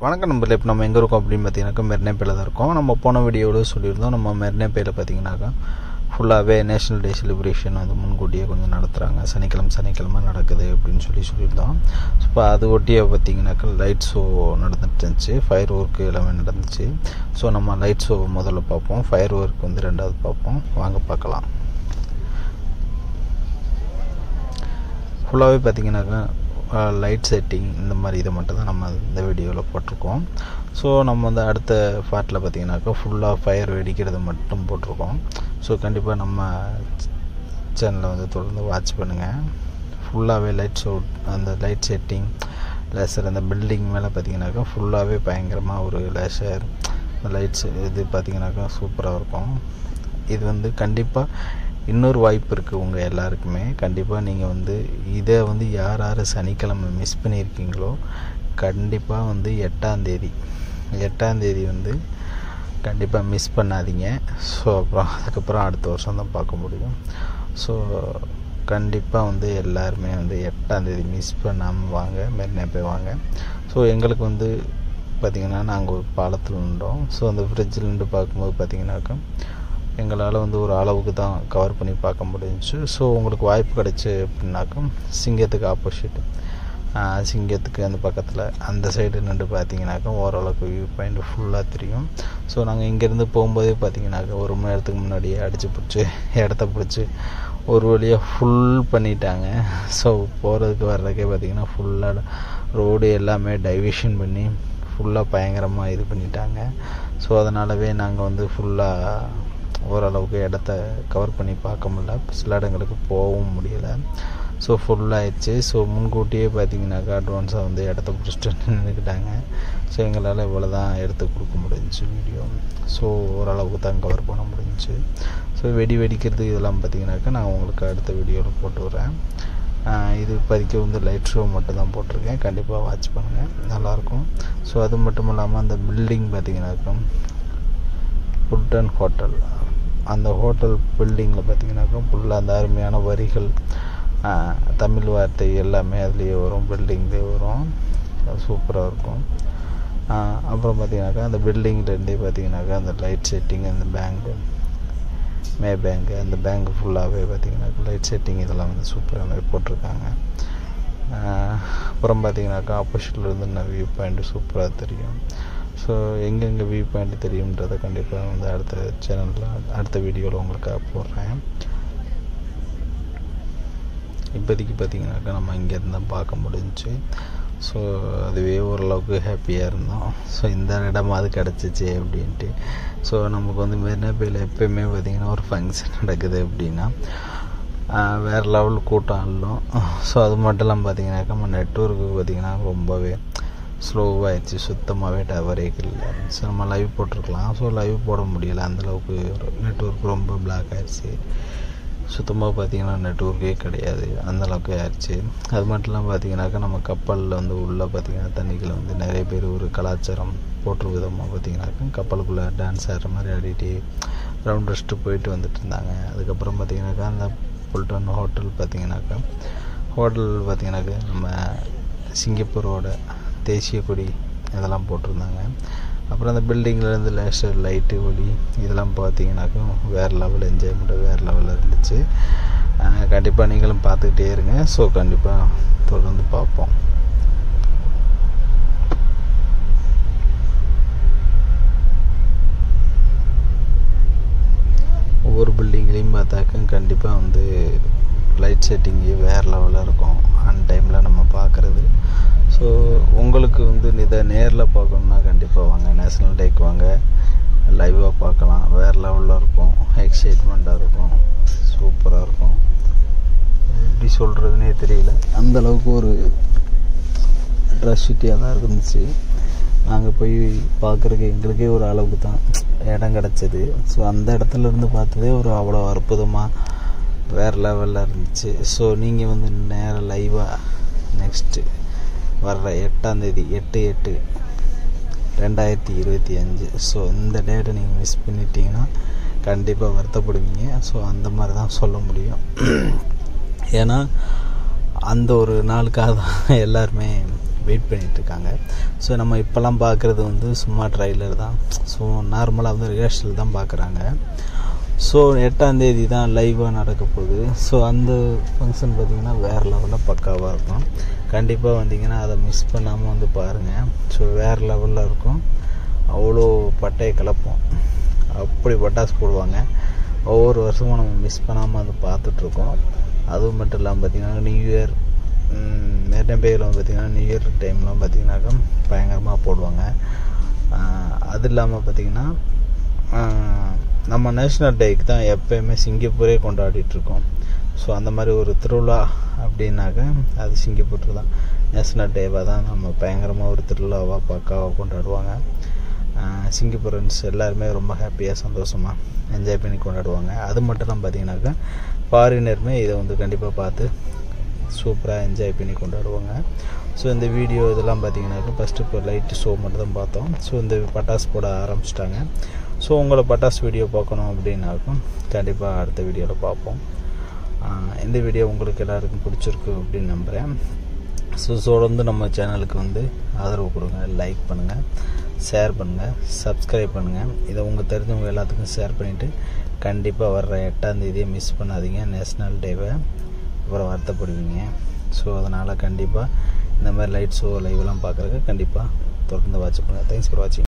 வணக்கம் நம்பரில் இப்போ நம்ம எங்கே இருக்கோம் அப்படின்னு பார்த்தீங்கன்னாக்கா மெரினேப்பேயில் தான் இருக்கோம். நம்ம போன வீடியோவில் சொல்லியிருந்தோம், நம்ம மெரினேப்பேயில் பார்த்தீங்கன்னாக்கா ஃபுல்லாகவே நேஷ்னல் டே செலிப்ரேஷன் வந்து முன்கூட்டியே கொஞ்சம் நடத்துகிறாங்க. சனிக்கிழமை நடக்குது அப்படின்னு சொல்லியிருந்தோம். ஸோ இப்போ அது ஒட்டியே பார்த்தீங்கன்னாக்கா லைட் ஷோ நடந்துட்டு இருந்துச்சு, ஃபயர் ஒர்க்கு எல்லாமே நடந்துச்சு. ஸோ நம்ம லைட் ஷோ முதல்ல பார்ப்போம், ஃபயர் ஒர்க் வந்து ரெண்டாவது பார்ப்போம். வாங்க பார்க்கலாம். ஃபுல்லாகவே பார்த்தீங்கன்னாக்கா லைட் செட்டிங் இந்த மாதிரி இதை மட்டும் தான் நம்ம இந்த வீடியோவில் போட்டிருக்கோம். ஸோ நம்ம வந்து அடுத்த பார்ட்டில் பார்த்திங்கனாக்கா ஃபுல்லாக ஃபயர் வெடிக்கிறது மட்டும் போட்டிருக்கோம். ஸோ கண்டிப்பாக நம்ம சேனலை வந்து தொடர்ந்து வாட்ச் பண்ணுங்கள். ஃபுல்லாகவே லைட் ஷோ, அந்த லைட் செட்டிங், லேசர், அந்த பில்டிங் மேலே பார்த்திங்கனாக்கா ஃபுல்லாகவே பயங்கரமாக ஒரு லேசர் லைட்ஸ் இது பார்த்திங்கனாக்கா சூப்பராக இருக்கும். இது வந்து கண்டிப்பாக இன்னொரு வாய்ப்பு இருக்குது உங்கள் எல்லாருக்குமே. கண்டிப்பாக நீங்கள் வந்து இதை வந்து யார் சனிக்கிழமை மிஸ் பண்ணியிருக்கீங்களோ கண்டிப்பாக வந்து 8ஆம் தேதி வந்து கண்டிப்பாக மிஸ் பண்ணாதீங்க. ஸோ அப்புறம் அதுக்கப்புறம் அடுத்த வருஷம் தான் பார்க்க முடியும். ஸோ கண்டிப்பாக வந்து எல்லாருமே வந்து 8ஆம் தேதி மிஸ் பண்ணாமல் வாங்க, மெரினேப்பே வாங்க. ஸோ எங்களுக்கு வந்து பார்த்திங்கன்னா நாங்கள் ஒரு பாலத்தில் நின்றோம். ஸோ அந்த ஃப்ரிட்ஜில் நின்று பார்க்கும்போது பார்த்திங்கனாக்கா எங்களால் வந்து ஒரு அளவுக்கு தான் கவர் பண்ணி பார்க்க முடிஞ்சிச்சு. ஸோ உங்களுக்கு வாய்ப்பு கிடச்சி அப்படின்னாக்கா சிங்கத்துக்கு ஆப்போசிட், சிங்கத்துக்கு அந்த பக்கத்தில் அந்த சைடு நின்று பார்த்தீங்கன்னாக்கா ஓரளவுக்கு வியூ பாயிண்ட் ஃபுல்லாக தெரியும். ஸோ நாங்கள் இங்கேருந்து போகும்போதே பார்த்தீங்கன்னாக்கா 1 மணி நேரத்துக்கு முன்னாடியே அடித்து பிடிச்சி இடத்த பிடிச்சி ஒரு வழியாக ஃபுல் பண்ணிட்டாங்க. ஸோ போகிறதுக்கு வர்றதுக்கே பார்த்திங்கன்னா ஃபுல்லாக ரோடு எல்லாமே டைவர்ஷன் பண்ணி ஃபுல்லாக பயங்கரமாக இது பண்ணிட்டாங்க. ஸோ அதனாலவே நாங்கள் வந்து ஃபுல்லாக ஓரளவுக்கு இடத்த கவர் பண்ணி பார்க்க முடியல, சில இடங்களுக்கு போகவும் முடியலை. ஸோ ஃபுல்லாகிடுச்சு. ஸோ முன்கூட்டியே பார்த்திங்கனாக்கா அட்வான்ஸாக வந்து இடத்த பிடிச்சிட்டு நின்றுக்கிட்டாங்க. ஸோ எங்களால் இவ்வளோ தான் எடுத்து கொடுக்க முடிஞ்சிச்சு வீடியோ. ஸோ ஓரளவுக்கு தான் கவர் பண்ண முடிஞ்சிச்சு. ஸோ வெடிக்கிறது இதெல்லாம் பார்த்திங்கனாக்கா நான் உங்களுக்கு அடுத்த வீடியோவில் போட்டு விட்றேன். இது இப்போதைக்கு வந்து லைட் ஷோ மட்டும் தான் போட்டிருக்கேன். கண்டிப்பாக வாட்ச் பண்ணுங்கள், நல்லாயிருக்கும். ஸோ அது மட்டும் இல்லாமல் அந்த பில்டிங் பார்த்திங்கனாக்கா புல்டன் ஹோட்டல், அந்த ஹோட்டல் பில்டிங்கில் பார்த்திங்கனாக்கா ஃபுல்லாக அந்த அருமையான வரிகள், தமிழ் வார்த்தை எல்லாமே அதுலேயே வரும், பில்டிங்லேயே வரும். சூப்பராக இருக்கும். அப்புறம் பார்த்திங்கனாக்கா அந்த பில்டிங்லேருந்தே பார்த்திங்கனாக்கா அந்த லைட் செட்டிங், அந்த பேங்கு, மே பேங்கு, அந்த பேங்கு ஃபுல்லாகவே பார்த்திங்கனாக்கா லைட் செட்டிங் இதெல்லாம் வந்து சூப்பராக போட்டிருக்காங்க. அப்புறம் பார்த்திங்கனாக்கா ஆப்போசிட்லேருந்து நான் வியூ பாயிண்ட்டு சூப்பராக தெரியும். ஸோ எங்கெங்கே வியூ பாயிண்ட் தெரியுன்றதை கண்டிப்பாக வந்து அடுத்த சேனலில் அடுத்த வீடியோவில் உங்களுக்காக போடுறேன். இப்போதைக்கு பார்த்திங்கனாக்கா நம்ம இங்கேருந்து தான் பார்க்க முடிஞ்சிச்சு. ஸோ அதுவே ஓரளவுக்கு ஹாப்பியாக இருந்தோம். ஸோ இந்த இடமாவது கிடச்சிச்சு அப்படின்ட்டு. ஸோ நமக்கு வந்து மெரினேப்பேயில் எப்போயுமே பார்த்திங்கன்னா ஒரு ஃபங்க்ஷன் நடக்குது அப்படின்னா வேறு லெவல் கூட்டம் ஆடலும். ஸோ அது மட்டும் இல்லாமல் பார்த்திங்கனாக்கா நம்ம நெட்வொர்க்கு பார்த்திங்கன்னா ரொம்பவே ஸ்லோவாகிடுச்சு, சுத்தமாகவே டவரே இல்லை. ஸோ நம்ம லைவ் போட்டிருக்கலாம், ஸோ லைவ் போட முடியலை, அந்தளவுக்கு நெட்வொர்க் ரொம்ப பிளாக் ஆகிடுச்சு. சுத்தமாக பார்த்திங்கன்னா நெட்வொர்க்கே கிடையாது, அந்தளவுக்கு ஆயிடுச்சு. அது மட்டும் இல்லாமல் பார்த்திங்கனாக்கா நம்ம கப்பலில் வந்து உள்ளே பார்த்திங்கன்னா தண்ணிகளை வந்து நிறைய பேர் ஒரு கலாச்சாரம் போற்று விதமாக பார்த்திங்கனாக்கா கப்பலுக்குள்ளே டான்ஸ் ஆடுற மாதிரி ஆடிட்டு ரவுண்ட் அடிச்சுட்டு போயிட்டு வந்துட்டு இருந்தாங்க. அதுக்கப்புறம் பார்த்திங்கனாக்கா அந்த புல்டன் ஹோட்டல் பார்த்திங்கனாக்கா நம்ம சிங்கப்பூரோட தேசிய கொடி இதெல்லாம் போட்டிருந்தாங்க. அப்புறம் அந்த பில்டிங்லேருந்து லேசர் லைட்டு ஒளி இதெல்லாம் பார்த்திங்கனாக்கா வேறு லெவல் என்ஜாய்மெண்ட்டு வேறு லெவலில் இருந்துச்சு. கண்டிப்பாக நீங்களும் பார்த்துக்கிட்டே இருங்க. ஸோ கண்டிப்பாக தொடர்ந்து பார்ப்போம். ஒவ்வொரு பில்டிங்லேயும் பார்த்தாக்க கண்டிப்பாக வந்து லைட் செட்டிங்கு வேறு லெவலில் இருக்கும் ஆன் டைமில் நம்ம பார்க்குறது. ஸோ உங்களுக்கு வந்து இதை நேரில் பார்க்கணுன்னா கண்டிப்பாக வாங்க, நேஷ்னல் டேக்கு வாங்க, லைவாக பார்க்கலாம். வேறு லெவலில் இருக்கும், எக்ஸைட்மெண்ட்டாக இருக்கும், சூப்பராக இருக்கும். எப்படி சொல்கிறதுனே தெரியல, அந்தளவுக்கு ஒரு ட்ரெஸ்ஸிட்டியாக தான் இருந்துச்சு. நாங்கள் போய் பார்க்குறதுக்கு எங்களுக்கே ஒரு அளவுக்கு தான் இடம் கிடச்சிது. ஸோ அந்த இடத்துலேருந்து பார்த்ததே ஒரு அவ்வளோ அற்புதமாக வேறு லெவலில் இருந்துச்சு. ஸோ நீங்கள் வந்து நேராக லைவாக நெக்ஸ்ட்டு வர்ற 8ஆம் தேதி 8/8/2025, ஸோ இந்த டேட்டை நீங்கள் மிஸ் பண்ணிட்டீங்கன்னா கண்டிப்பாக வருத்தப்படுவீங்க. ஸோ அந்த மாதிரி தான் சொல்ல முடியும். ஏன்னா அந்த ஒரு நாளுக்காக தான் எல்லாருமே வெயிட் பண்ணிகிட்ருக்காங்க. ஸோ நம்ம இப்போல்லாம் பார்க்குறது வந்து சும்மா ட்ரைலர் தான். ஸோ நார்மலாக வந்து ரிஹர்சல் தான் பார்க்குறாங்க. ஸோ 8ஆம் தேதி தான் லைவாக நடக்க போகுது. ஸோ அந்த ஃபங்க்ஷன் பார்த்திங்கன்னா வேறு லெவலில் பக்காவாக இருக்கும். கண்டிப்பாக வந்தீங்கன்னா அதை மிஸ் பண்ணாமல் வந்து பாருங்கள். ஸோ வேறு லெவலில் இருக்கும். அவ்வளோ பட்டையை கிளப்போம், அப்படி பட்டாசு போடுவாங்க. ஒவ்வொரு வருஷமும் நம்ம மிஸ் பண்ணாமல் வந்து பார்த்துட்ருக்கோம். அதுவும் மட்டும் இல்லாமல் பார்த்திங்கன்னா நியூ இயர் நிறைய பேர் வந்து பார்த்திங்கன்னா நியூ இயர் டைம்லாம் பார்த்திங்கனாக்கா பயங்கரமாக போடுவாங்க. அது இல்லாமல் பார்த்திங்கன்னா நம்ம நேஷ்னல் டேக்கு தான் எப்போயுமே சிங்கப்பூரே கொண்டாடிட்டுருக்கோம். ஸோ அந்த மாதிரி ஒரு திருவிழா அப்படின்னாக்க அது சிங்கப்பூர் தான். நேஷ்னல் டேவாக தான் நம்ம பயங்கரமாக ஒரு திருவிழாவாக பக்காவாக கொண்டாடுவாங்க. சிங்கப்பூரன்ஸ் எல்லாருமே ரொம்ப ஹாப்பியாக சந்தோஷமாக என்ஜாய் பண்ணி கொண்டாடுவாங்க. அது மட்டும் பார்த்திங்கனாக்கா ஃபாரினருமே இதை வந்து கண்டிப்பாக பார்த்து சூப்பராக என்ஜாய் பண்ணி கொண்டாடுவாங்க. ஸோ இந்த வீடியோ இதெல்லாம் பார்த்திங்கனாக்கா ஃபஸ்ட்டு இப்போ லைட்டு ஷோ மட்டும் தான் பார்த்தோம். ஸோ இந்த பட்டாசு போட ஆரம்பிச்சிட்டாங்க. ஸோ உங்களை பட்டாசு வீடியோ பார்க்கணும் அப்படின்னாக்கும் கண்டிப்பாக அடுத்த வீடியோவில் பார்ப்போம். இந்த வீடியோ உங்களுக்கு எல்லாருக்கும் பிடிச்சிருக்கு அப்படின்னு நம்புகிறேன். ஸோ தொடர்ந்து நம்ம சேனலுக்கு வந்து ஆதரவு கொடுங்க, லைக் பண்ணுங்கள், ஷேர் பண்ணுங்கள், சப்ஸ்கிரைப் பண்ணுங்கள். இதை உங்கள் தெரிஞ்சவங்க எல்லாத்துக்கும் ஷேர் பண்ணிவிட்டு கண்டிப்பாக வர்ற 8ஆம் தேதியை மிஸ் பண்ணாதீங்க. நேஷ்னல் டேவை அப்புறம் வருத்தப்படுவீங்க. ஸோ அதனால் கண்டிப்பாக இந்த மாதிரி லைட் ஷோ லைவெல்லாம் பார்க்குறதுக்கு கண்டிப்பாக தொடர்ந்து வாட்ச் பண்ணுங்கள். தேங்க்ஸ் ஃபார் வாட்சிங்.